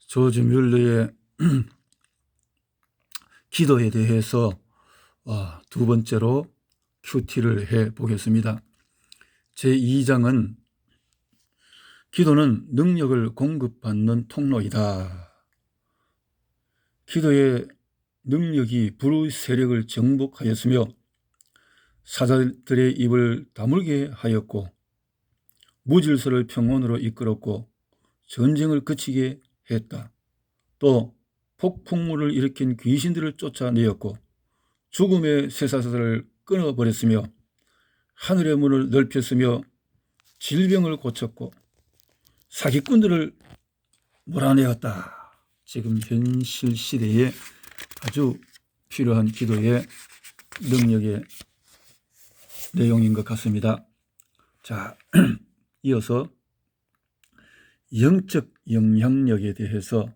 조지 뮬러의 기도에 대해서 두 번째로 큐티를 해 보겠습니다. 제2장은 기도는 능력을 공급받는 통로이다. 기도의 능력이 불의 세력을 정복하였으며 사자들의 입을 다물게 하였고 무질서를 평온으로 이끌었고 전쟁을 그치게 했다. 또 폭풍우를 일으킨 귀신들을 쫓아내었고 죽음의 쇠사슬을 끊어버렸으며 하늘의 문을 넓혔으며 질병을 고쳤고 사기꾼들을 몰아내었다. 지금 현실 시대에 아주 필요한 기도의 능력의 내용인 것 같습니다. 자, 이어서 영적 영향력에 대해서,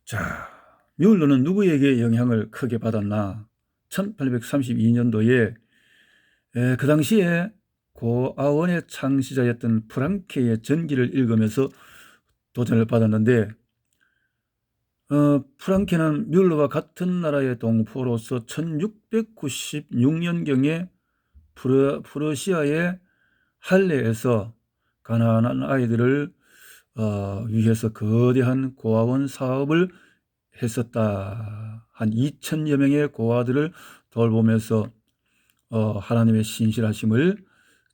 자, 뮬러는 누구에게 영향을 크게 받았나? 1832년도에 그 당시에 고아원의 창시자였던 프랑케의 전기를 읽으면서 도전을 받았는데, 프랑케는 뮬러와 같은 나라의 동포로서 1696년경에 프러시아의 할레에서 가난한 아이들을 위해서 거대한 고아원 사업을 했었다. 한 2000여 명의 고아들을 돌보면서 하나님의 신실하심을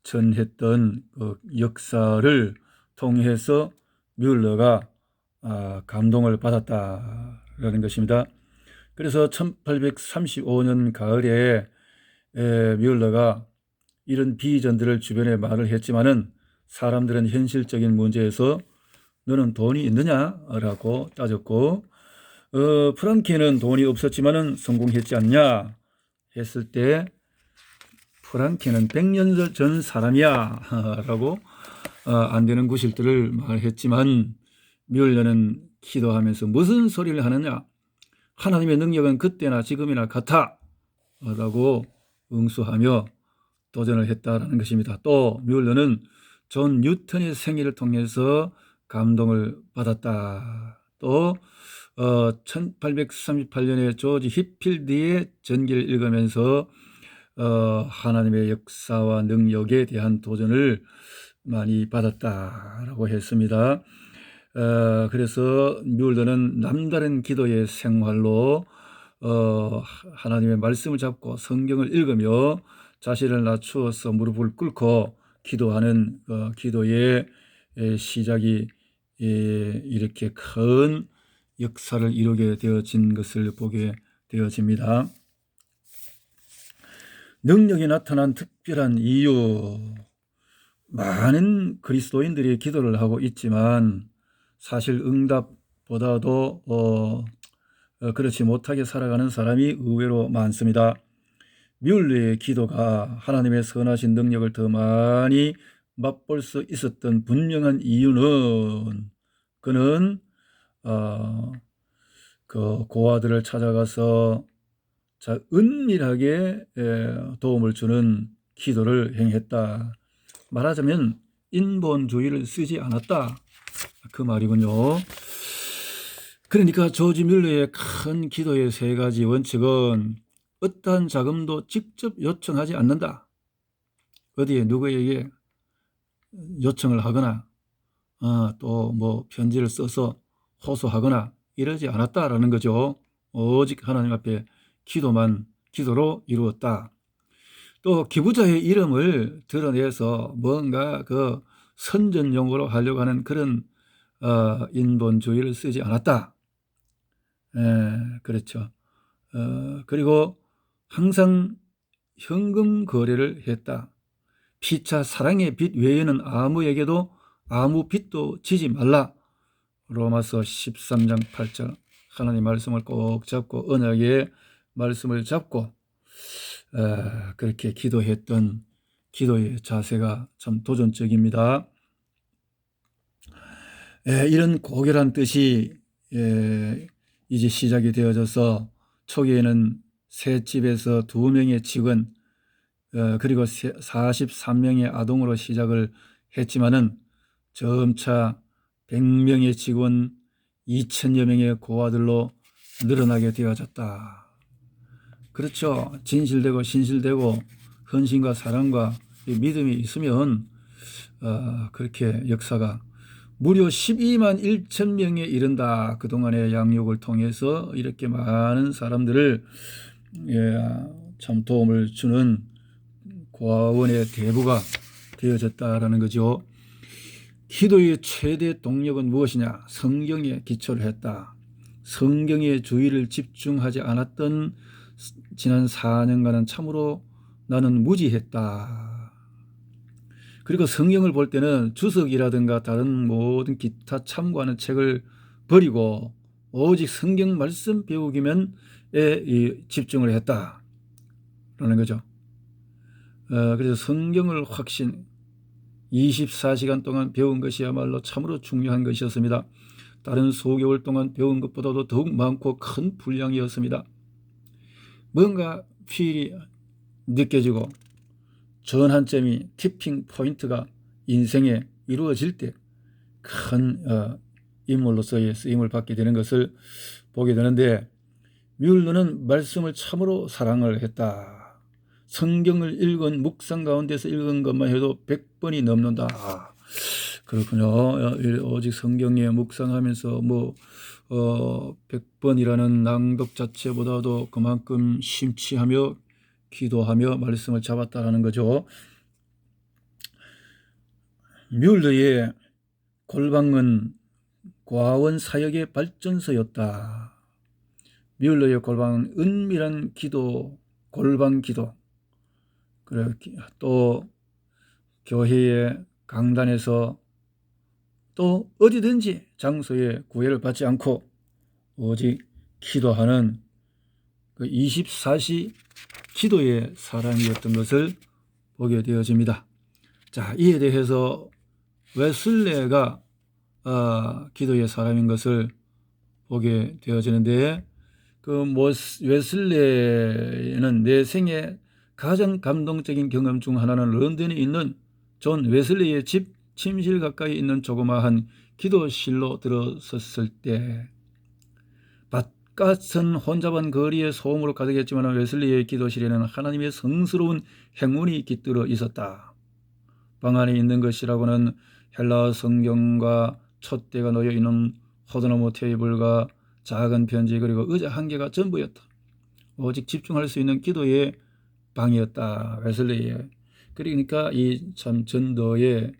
전했던 역사를 통해서 뮬러가 감동을 받았다라는 것입니다. 그래서 1835년 가을에 뮬러가 이런 비전들을 주변에 말을 했지만은 사람들은 현실적인 문제에서 너는 돈이 있느냐라고 따졌고, 프랑케는 돈이 없었지만은 성공했지 않냐 했을 때 프랑케는 100년 전 사람이야 라고 안 되는 구실들을 말했지만 뮬러는 기도하면서 무슨 소리를 하느냐, 하나님의 능력은 그때나 지금이나 같아 라고 응수하며 도전을 했다라는 것입니다. 또 뮬러는 존 뉴턴의 생애를 통해서 감동을 받았다. 또 1838년에 조지 히필드의 전기를 읽으면서 하나님의 역사와 능력에 대한 도전을 많이 받았다라고 했습니다. 그래서 뮬러는 남다른 기도의 생활로 하나님의 말씀을 잡고 성경을 읽으며 자신을 낮추어서 무릎을 꿇고 기도하는 기도의 시작이 이렇게 큰 역사를 이루게 되어진 것을 보게 되어집니다. 능력이 나타난 특별한 이유, 많은 그리스도인들이 기도를 하고 있지만 사실 응답보다도 그렇지 못하게 살아가는 사람이 의외로 많습니다. 뮬러의 기도가 하나님의 선하신 능력을 더 많이 맛볼 수 있었던 분명한 이유는 그는 그 고아들을 찾아가서 은밀하게 도움을 주는 기도를 행했다. 말하자면 인본주의를 쓰지 않았다, 그 말이군요. 그러니까 조지 뮬러의 큰 기도의 세 가지 원칙은 어떠한 자금도 직접 요청하지 않는다. 어디에 누구에게 요청을 하거나 또 뭐 편지를 써서 호소하거나 이러지 않았다라는 거죠. 오직 하나님 앞에 기도로 이루었다. 또 기부자의 이름을 드러내서 뭔가 그 선전용어로 하려고 하는 그런 인본주의를 쓰지 않았다. 그렇죠. 그리고 항상 현금 거래를 했다. 피차 사랑의 빚 외에는 아무에게도 아무 빚도 지지 말라. 로마서 13장 8절 하나님 말씀을 꼭 잡고 언약의 말씀을 잡고 그렇게 기도했던 기도의 자세가 참 도전적입니다. 이런 고결한 뜻이 이제 시작이 되어져서 초기에는 새 집에서 2명의 직원 그리고 43명의 아동으로 시작을 했지만은 점차 100명의 직원, 2천여 명의 고아들로 늘어나게 되어졌다. 그렇죠. 진실되고 신실되고 헌신과 사랑과 믿음이 있으면 그렇게 역사가 무려 12만 1천 명에 이른다. 그동안의 양육을 통해서 이렇게 많은 사람들을 참 도움을 주는 고아원의 대부가 되어졌다라는 거죠. 기도의 최대 동력은 무엇이냐? 성경에 기초를 했다. 성경에 주의를 집중하지 않았던 지난 4년간은 참으로 나는 무지했다. 그리고 성경을 볼 때는 주석이라든가 다른 모든 기타 참고하는 책을 버리고 오직 성경 말씀 배우기면에 집중을 했다라는 거죠. 그래서 성경을 24시간 동안 배운 것이야말로 참으로 중요한 것이었습니다. 다른 수개월 동안 배운 것보다도 더욱 많고 큰 분량이었습니다. 뭔가 필이 느껴지고 전환점이 티핑 포인트가 인생에 이루어질 때 큰 인물로서의 쓰임을 받게 되는 것을 보게 되는데, 뮬러는 말씀을 참으로 사랑을 했다. 성경을 읽은 묵상 가운데서 읽은 것만 해도 100번이 넘는다. 그렇군요. 오직 성경에 묵상하면서 100번이라는 낭독 자체보다도 그만큼 심취하며 기도하며 말씀을 잡았다라는 거죠. 뮬러의 골방은 고아원 사역의 발전소였다. 뮬러의 골방은 은밀한 기도, 골방 기도, 또 교회의 강단에서 또 어디든지 장소에 구애를 받지 않고 오직 기도하는 그 24시 기도의 사람이었던 것을 보게 되어집니다. 자, 이에 대해서 웨슬레가 기도의 사람인 것을 보게 되어지는데, 웨슬레는 내 생애 가장 감동적인 경험 중 하나는 런던에 있는 존 웨슬리의 집 침실 가까이 있는 조그마한 기도실로 들어섰을 때, 바깥은 혼잡한 거리의 소음으로 가득했지만 웨슬리의 기도실에는 하나님의 성스러운 행운이 깃들어 있었다. 방 안에 있는 것이라고는 헬라어 성경과 촛대가 놓여 있는 호두나무 테이블과 작은 편지 그리고 의자 한 개가 전부였다. 오직 집중할 수 있는 기도의 방이었다. 웨슬리의. 그러니까 이 참 전도의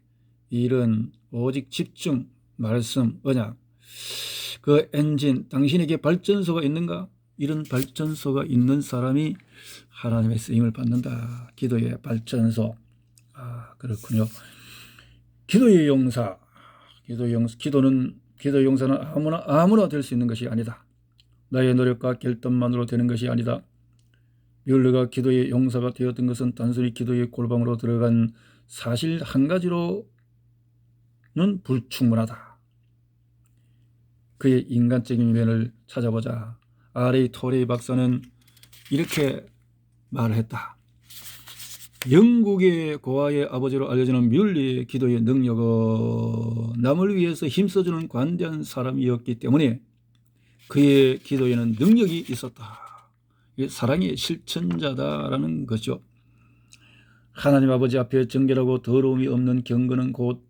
일은 오직 집중, 말씀, 언약, 그 엔진, 당신에게 발전소가 있는가? 이런 발전소가 있는 사람이 하나님의 쓰임을 받는다. 기도의 발전소. 그렇군요. 기도의 용사. 기도의 용사는 아무나 될 수 있는 것이 아니다. 나의 노력과 결단만으로 되는 것이 아니다. 뮬러가 기도의 용사가 되었던 것은 단순히 기도의 골방으로 들어간 사실 한 가지로는 불충분하다. 그의 인간적인 면을 찾아보자. R.A. 토레이 박사는 이렇게 말을 했다. 영국의 고아의 아버지로 알려지는 뮬러의 기도의 능력은 남을 위해서 힘써주는 관대한 사람이었기 때문에 그의 기도에는 능력이 있었다. 사랑의 실천자다라는 거죠. 하나님 아버지 앞에 정결하고 더러움이 없는 경건은 곧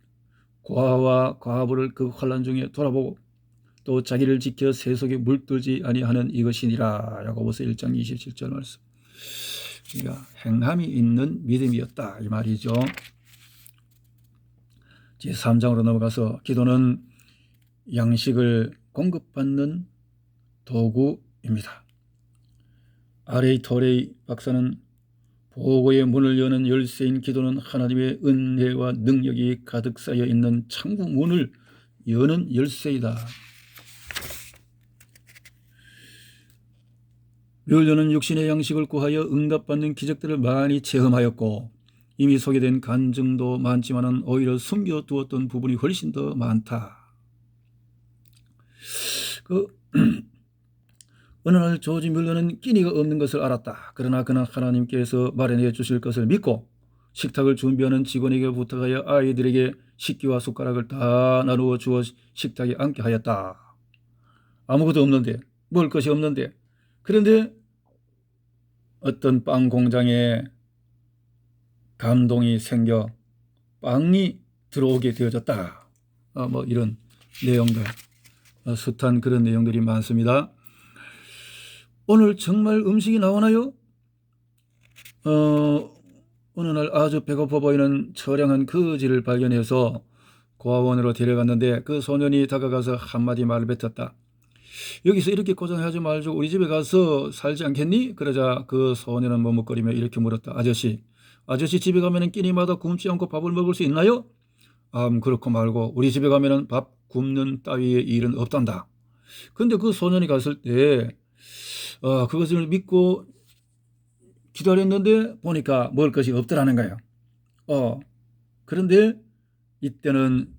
고아와 과부를 그 환난 중에 돌아보고 또 자기를 지켜 세속에 물들지 아니하는 이것이니라. 야고보서 1장 27절 말씀. 그러니까 행함이 있는 믿음이었다 이 말이죠. 제3장으로 넘어가서 기도는 양식을 공급받는 도구입니다. R.A. 토레이 박사는 보고의 문을 여는 열쇠인 기도는 하나님의 은혜와 능력이 가득 쌓여 있는 창구 문을 여는 열쇠이다. 뮬러는 육신의 양식을 구하여 응답받는 기적들을 많이 체험하였고 이미 소개된 간증도 많지만 오히려 숨겨두었던 부분이 훨씬 더 많다. 어느 날 조지 뮬러는 끼니가 없는 것을 알았다. 그러나 그는 하나님께서 마련해 주실 것을 믿고 식탁을 준비하는 직원에게 부탁하여 아이들에게 식기와 숟가락을 다 나누어 주어 식탁에 앉게 하였다. 아무것도 없는데, 먹을 것이 없는데. 그런데 어떤 빵 공장에 감동이 생겨 빵이 들어오게 되어졌다. 뭐 이런 내용들, 숱한 그런 내용들이 많습니다. 오늘 정말 음식이 나오나요? 어느 날 아주 배고파 보이는 처량한 거지를 발견해서 고아원으로 데려갔는데 그 소년이 다가가서 한마디 말을 뱉었다. 여기서 이렇게 고생하지 말고 우리 집에 가서 살지 않겠니? 그러자 그 소년은 머뭇거리며 이렇게 물었다. 아저씨 집에 가면은 끼니마다 굶지 않고 밥을 먹을 수 있나요? 그렇고 말고 우리 집에 가면은 밥 굶는 따위의 일은 없단다. 근데 그 소년이 갔을 때 그것을 믿고 기다렸는데 보니까 먹을 것이 없더라는 거예요. 그런데 이때는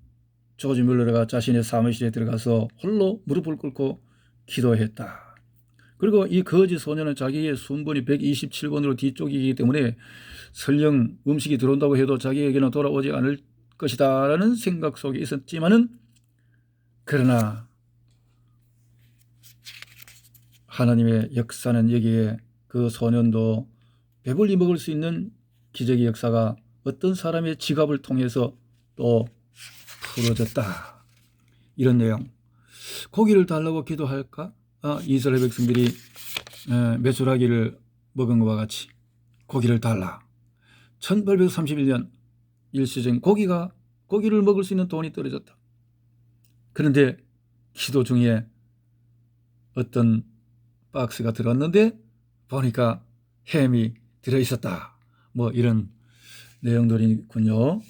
조지 뮬러가 자신의 사무실에 들어가서 홀로 무릎을 꿇고 기도했다. 그리고 이 거지 소년은 자기의 순번이 127번으로 뒤쪽이기 때문에 설령 음식이 들어온다고 해도 자기에게는 돌아오지 않을 것이다 라는 생각 속에 있었지만은, 그러나 하나님의 역사는 여기에 그 소년도 배불리 먹을 수 있는 기적의 역사가 어떤 사람의 지갑을 통해서 또 풀어졌다. 이런 내용. 고기를 달라고 기도할까? 이스라엘 백성들이 메추라기를 먹은 것과 같이 고기를 달라. 1831년 일시적인 고기를 먹을 수 있는 돈이 떨어졌다. 그런데 기도 중에 어떤 박스가 들었는데 보니까 햄이 들어있었다. 뭐 이런 내용들이군요.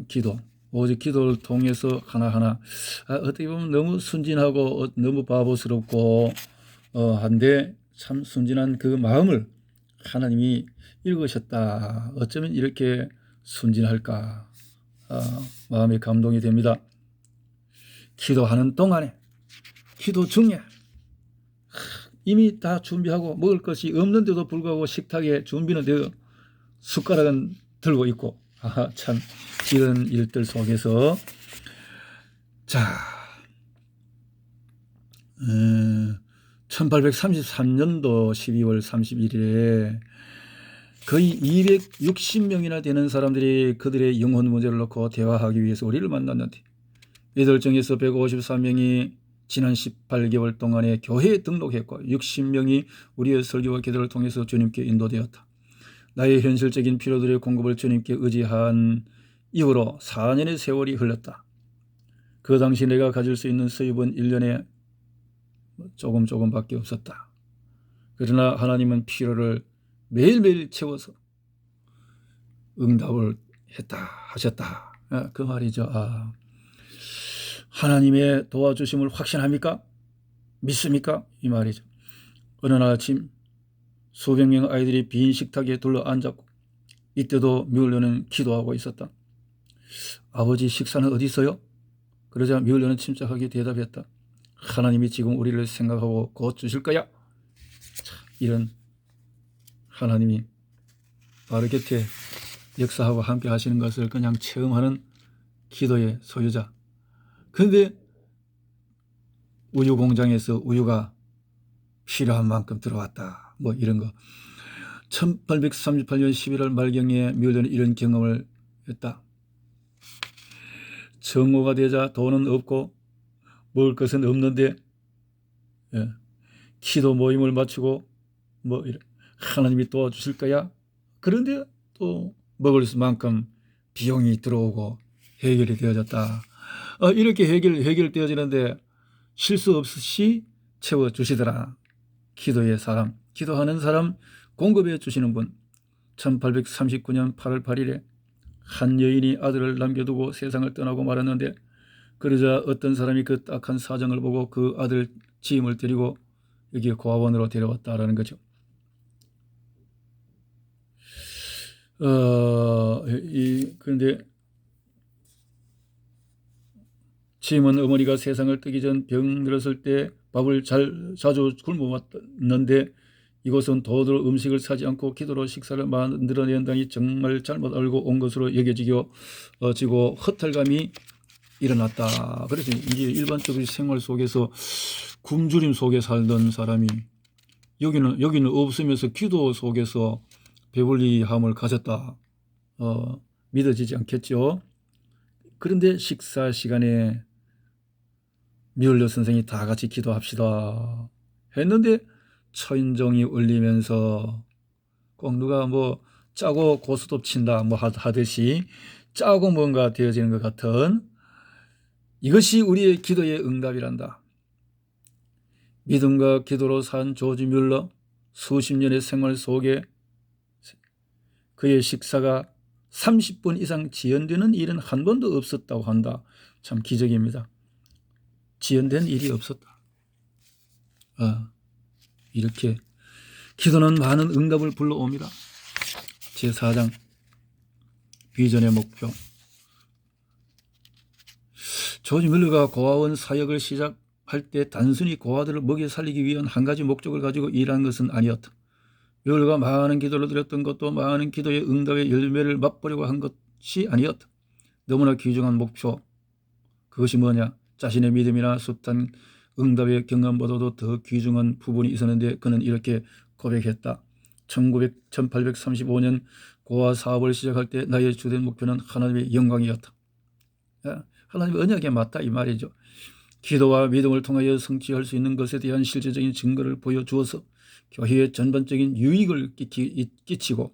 기도. 오직 기도를 통해서 하나하나 어떻게 보면 너무 순진하고 너무 바보스럽고 한데 참 순진한 그 마음을 하나님이 읽으셨다. 어쩌면 이렇게 순진할까. 마음이 감동이 됩니다. 기도하는 동안에, 기도 중에 이미 다 준비하고 먹을 것이 없는데도 불구하고 식탁에 준비는 되어 숟가락은 들고 있고, 참 이런 일들 속에서 자 1833년도 12월 31일에 거의 260명이나 되는 사람들이 그들의 영혼 문제를 놓고 대화하기 위해서 우리를 만났는데 이들 중에서 153명이 지난 18개월 동안에 교회에 등록했고 60명이 우리의 설교와 기도를 통해서 주님께 인도되었다. 나의 현실적인 필요들의 공급을 주님께 의지한 이후로 4년의 세월이 흘렀다. 그 당시 내가 가질 수 있는 수입은 1년에 조금밖에 없었다. 그러나 하나님은 필요를 매일매일 채워서 응답을 하셨다. 그 말이죠. 하나님의 도와주심을 확신합니까? 믿습니까? 이 말이죠. 어느 날 아침 수백 명 아이들이 빈 식탁에 둘러앉았고 이때도 뮬러는 기도하고 있었다. 아버지, 식사는 어디 있어요? 그러자 뮬러는 침착하게 대답했다. 하나님이 지금 우리를 생각하고 곧 주실 거야. 이런 하나님이 바로 곁에 역사하고 함께 하시는 것을 그냥 체험하는 기도의 소유자. 그런데 우유 공장에서 우유가 필요한 만큼 들어왔다. 뭐 이런 거. 1838년 11월 말경에 뮬러는 이런 경험을 했다. 정오가 되자 돈은 없고 먹을 것은 없는데 기도 모임을 마치고 뭐 하나님이 도와주실 거야. 그런데 또 먹을 만큼 비용이 들어오고 해결이 되어졌다. 이렇게 해결되어지는데 실수 없이 채워주시더라. 기도의 사람, 기도하는 사람 공급해 주시는 분. 1839년 8월 8일에 한 여인이 아들을 남겨두고 세상을 떠나고 말았는데 그러자 어떤 사람이 그 딱한 사정을 보고 그 아들 지임을 데리고 여기 고아원으로 데려왔다라는 거죠. 그런데 지임은 어머니가 세상을 뜨기 전 병 들었을 때 밥을 자주 굶어왔는데 이곳은 도저히 음식을 사지 않고 기도로 식사를 만들어낸다니 정말 잘못 알고 온 것으로 여겨지고 허탈감이 일어났다. 그래서 이제 일반적인 생활 속에서 굶주림 속에 살던 사람이 여기는 없으면서 기도 속에서 배불리함을 가졌다. 믿어지지 않겠죠? 그런데 식사 시간에 뮬러 선생이 다 같이 기도합시다 했는데 천정이 울리면서 꼭 누가 뭐 짜고 고스톱 친다 뭐 하듯이 짜고 뭔가 되어지는 것 같은, 이것이 우리의 기도의 응답이란다. 믿음과 기도로 산 조지 뮬러, 수십 년의 생활 속에 그의 식사가 30분 이상 지연되는 일은 한 번도 없었다고 한다. 참 기적입니다. 지연된 일이 없었다. 이렇게 기도는 많은 응답을 불러옵니다. 제4장 비전의 목표. 조지 뮬러가 고아원 사역을 시작할 때 단순히 고아들을 먹여 살리기 위한 한 가지 목적을 가지고 일한 것은 아니었다. 뮬러가 많은 기도를 드렸던 것도 많은 기도의 응답의 열매를 맛보려고 한 것이 아니었다. 너무나 귀중한 목표. 그것이 뭐냐? 자신의 믿음이나 숱한 응답의 경험보다도 더 귀중한 부분이 있었는데 그는 이렇게 고백했다. 1835년 고아 사업을 시작할 때 나의 주된 목표는 하나님의 영광이었다. 하나님의 언약에 맞다 이 말이죠. 기도와 믿음을 통하여 성취할 수 있는 것에 대한 실제적인 증거를 보여주어서 교회의 전반적인 유익을 끼치고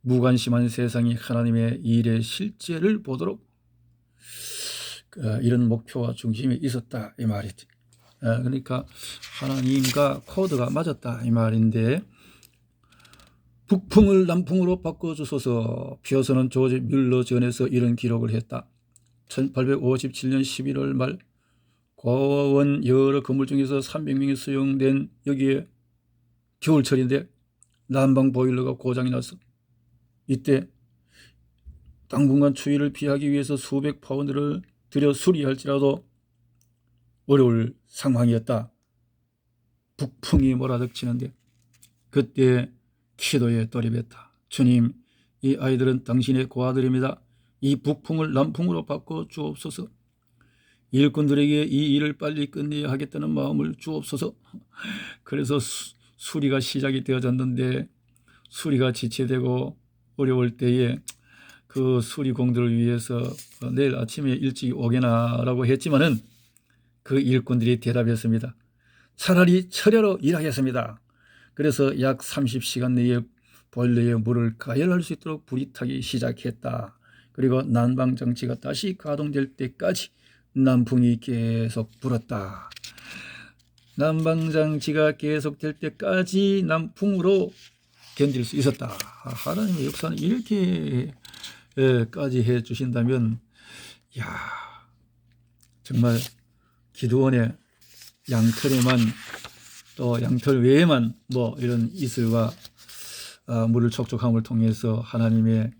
무관심한 세상이 하나님의 일의 실제를 보도록 이런 목표와 중심이 있었다 이 말이지. 그러니까 하나님과 코드가 맞았다 이 말인데, 북풍을 남풍으로 바꿔주소서. 피어서는 조지 뮬러 전에서 이런 기록을 했다. 1857년 11월 말 고아원 여러 건물 중에서 300명이 수용된 여기에 겨울철인데 난방 보일러가 고장이 났어. 이때 당분간 추위를 피하기 위해서 수백 파운드를 들여 수리할지라도 어려울 상황이었다. 북풍이 몰아닥치는데 그때 기도에 돌입했다. 주님, 이 아이들은 당신의 고아들입니다. 이 북풍을 남풍으로 바꿔 주옵소서. 일꾼들에게 이 일을 빨리 끝내야 하겠다는 마음을 주옵소서. 그래서 수리가 시작이 되어졌는데 수리가 지체되고 어려울 때에 그 수리공들을 위해서 내일 아침에 일찍 오게나 라고 했지만은 그 일꾼들이 대답했습니다. 차라리 철야로 일하겠습니다. 그래서 약 30시간 내에 보일러에 물을 가열할 수 있도록 불이 타기 시작했다. 그리고 난방장치가 다시 가동될 때까지 남풍이 계속 불었다. 난방장치가 계속될 때까지 남풍으로 견딜 수 있었다. 하나님의 역사는 이렇게까지 해주신다면, 정말 기도원의 양털에만 또 양털 외에만 뭐 이런 이슬과 물을 촉촉함을 통해서 하나님의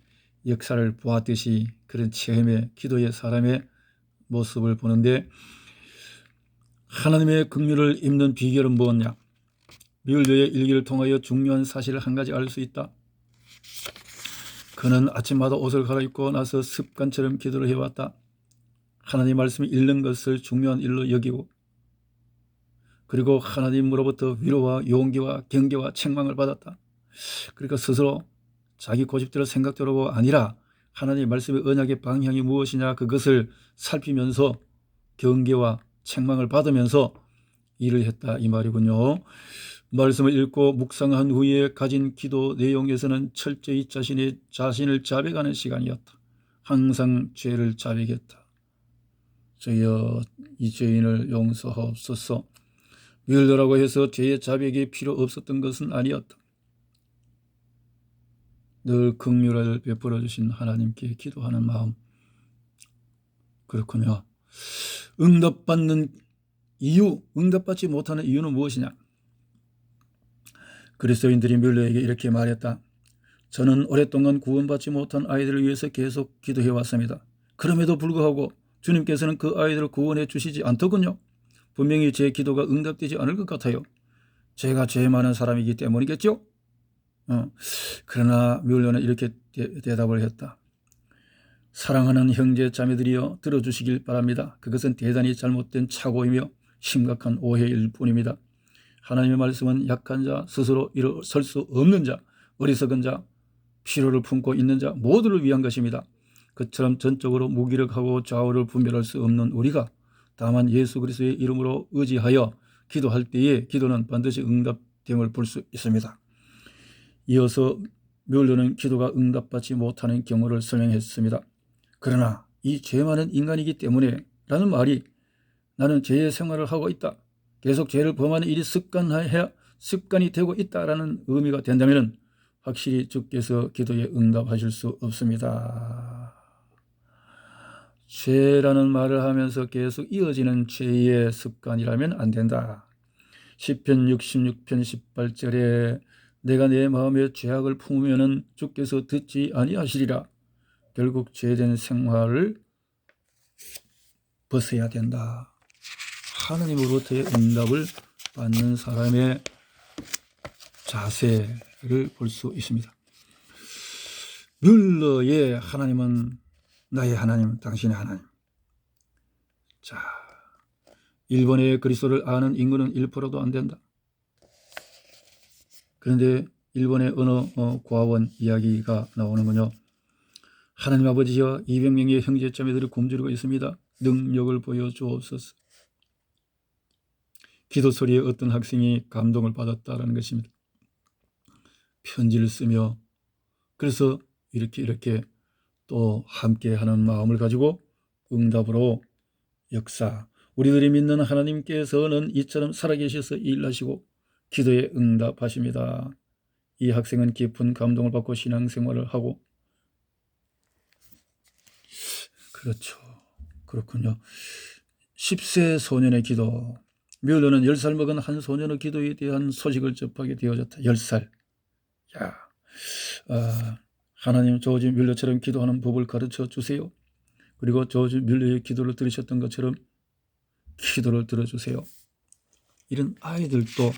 역사를 보았듯이 그런 체험의 기도의 사람의 모습을 보는데, 하나님의 긍휼을 입는 비결은 무엇냐? 뮬러의 일기를 통하여 중요한 사실을 한 가지 알 수 있다. 그는 아침마다 옷을 갈아입고 나서 습관처럼 기도를 해왔다. 하나님 말씀이 읽는 것을 중요한 일로 여기고, 그리고 하나님으로부터 위로와 용기와 경계와 책망을 받았다. 그러니까 스스로 자기 고집대로 생각대로가 아니라 하나님의 말씀의 언약의 방향이 무엇이냐 그것을 살피면서 경계와 책망을 받으면서 일을 했다 이 말이군요. 말씀을 읽고 묵상한 후에 가진 기도 내용에서는 철저히 자신을 자백하는 시간이었다. 항상 죄를 자백했다. 주여, 이 죄인을 용서하옵소서. 뮬러라고 해서 죄의 자백이 필요 없었던 것은 아니었다. 늘 긍휼을 베풀어 주신 하나님께 기도하는 마음. 그렇군요. 응답받는 이유, 응답받지 못하는 이유는 무엇이냐? 그리스도인들이 뮬러에게 이렇게 말했다. 저는 오랫동안 구원받지 못한 아이들을 위해서 계속 기도해 왔습니다. 그럼에도 불구하고 주님께서는 그 아이들을 구원해 주시지 않더군요. 분명히 제 기도가 응답되지 않을 것 같아요. 제가 죄 많은 사람이기 때문이겠죠? 그러나 뮬러는 이렇게 대답을 했다. 사랑하는 형제 자매들이여 들어주시길 바랍니다. 그것은 대단히 잘못된 착오이며 심각한 오해일 뿐입니다. 하나님의 말씀은 약한 자, 스스로 일어설 수 없는 자, 어리석은 자, 필요를 품고 있는 자 모두를 위한 것입니다. 그처럼 전적으로 무기력하고 좌우를 분별할 수 없는 우리가 다만 예수 그리스도의 이름으로 의지하여 기도할 때에 기도는 반드시 응답됨을 볼 수 있습니다. 이어서 뮬러는 기도가 응답받지 못하는 경우를 설명했습니다. 그러나 이 죄 많은 인간이기 때문에 라는 말이 나는 죄의 생활을 하고 있다, 계속 죄를 범하는 일이 습관이 되고 있다라는 의미가 된다면 확실히 주께서 기도에 응답하실 수 없습니다. 죄라는 말을 하면서 계속 이어지는 죄의 습관이라면 안 된다. 시편 66편 18절에 내가 내 마음에 죄악을 품으면 주께서 듣지 아니하시리라. 결국 죄된 생활을 벗어야 된다. 하나님으로부터의 응답을 받는 사람의 자세를 볼 수 있습니다. 뮬러의 하나님은 나의 하나님, 당신의 하나님. 자, 일본의 그리스도를 아는 인구는 1%도 안 된다. 그런데 일본의 어느 고아원 이야기가 나오는군요. 하나님 아버지여, 200명의 형제자매들이 굶주리고 있습니다. 능력을 보여주옵소서. 기도 소리에 어떤 학생이 감동을 받았다라는 것입니다. 편지를 쓰며 그래서 이렇게 또 함께하는 마음을 가지고 응답으로 역사. 우리들이 믿는 하나님께서는 이처럼 살아계셔서 일하시고 기도에 응답하십니다. 이 학생은 깊은 감동을 받고 신앙생활을 하고, 그렇죠. 그렇군요. 10세 소년의 기도. 뮬러는 10살 먹은 한 소년의 기도에 대한 소식을 접하게 되어졌다. 10살. 야, 하나님 조지 뮬러처럼 기도하는 법을 가르쳐 주세요. 그리고 조지 뮬러의 기도를 들으셨던 것처럼 기도를 들어주세요. 이런 아이들도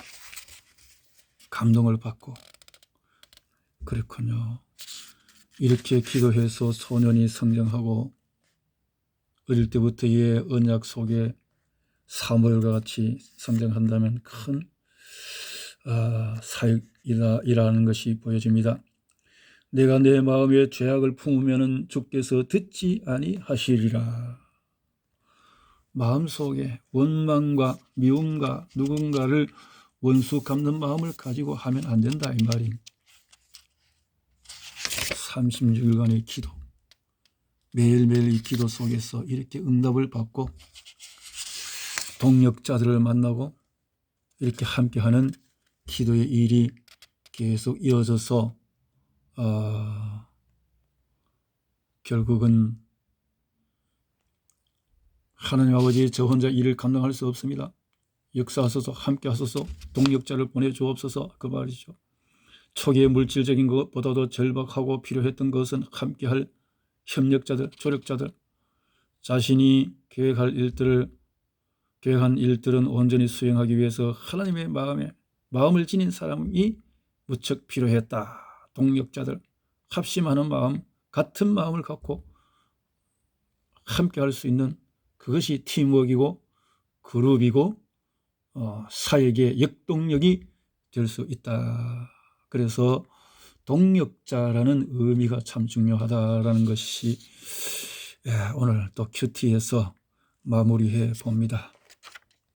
감동을 받고, 그렇군요. 이렇게 기도해서 소년이 성장하고 어릴 때부터의 언약 속에 사무엘과 같이 성장한다면 큰 사역이라는 것이 보여집니다. 내가 내 마음에 죄악을 품으면 주께서 듣지 아니하시리라. 마음속에 원망과 미움과 누군가를 원수 갚는 마음을 가지고 하면 안 된다, 이 말이. 36일간의 기도, 매일매일 이 기도 속에서 이렇게 응답을 받고 동력자들을 만나고 이렇게 함께하는 기도의 일이 계속 이어져서 결국은 하나님 아버지, 저 혼자 일을 감당할 수 없습니다. 역사하소서, 함께하소서, 동력자를 보내주옵소서, 그 말이죠. 초기의 물질적인 것보다도 절박하고 필요했던 것은 함께할 협력자들, 조력자들, 자신이 계획한 일들은 온전히 수행하기 위해서 하나님의 마음을 지닌 사람이 무척 필요했다. 동력자들, 합심하는 마음, 같은 마음을 갖고 함께 할 수 있는 그것이 팀워크이고 그룹이고 사역의 역동력이 될 수 있다. 그래서 동력자라는 의미가 참 중요하다라는 것이 오늘 또 큐티에서 마무리해 봅니다.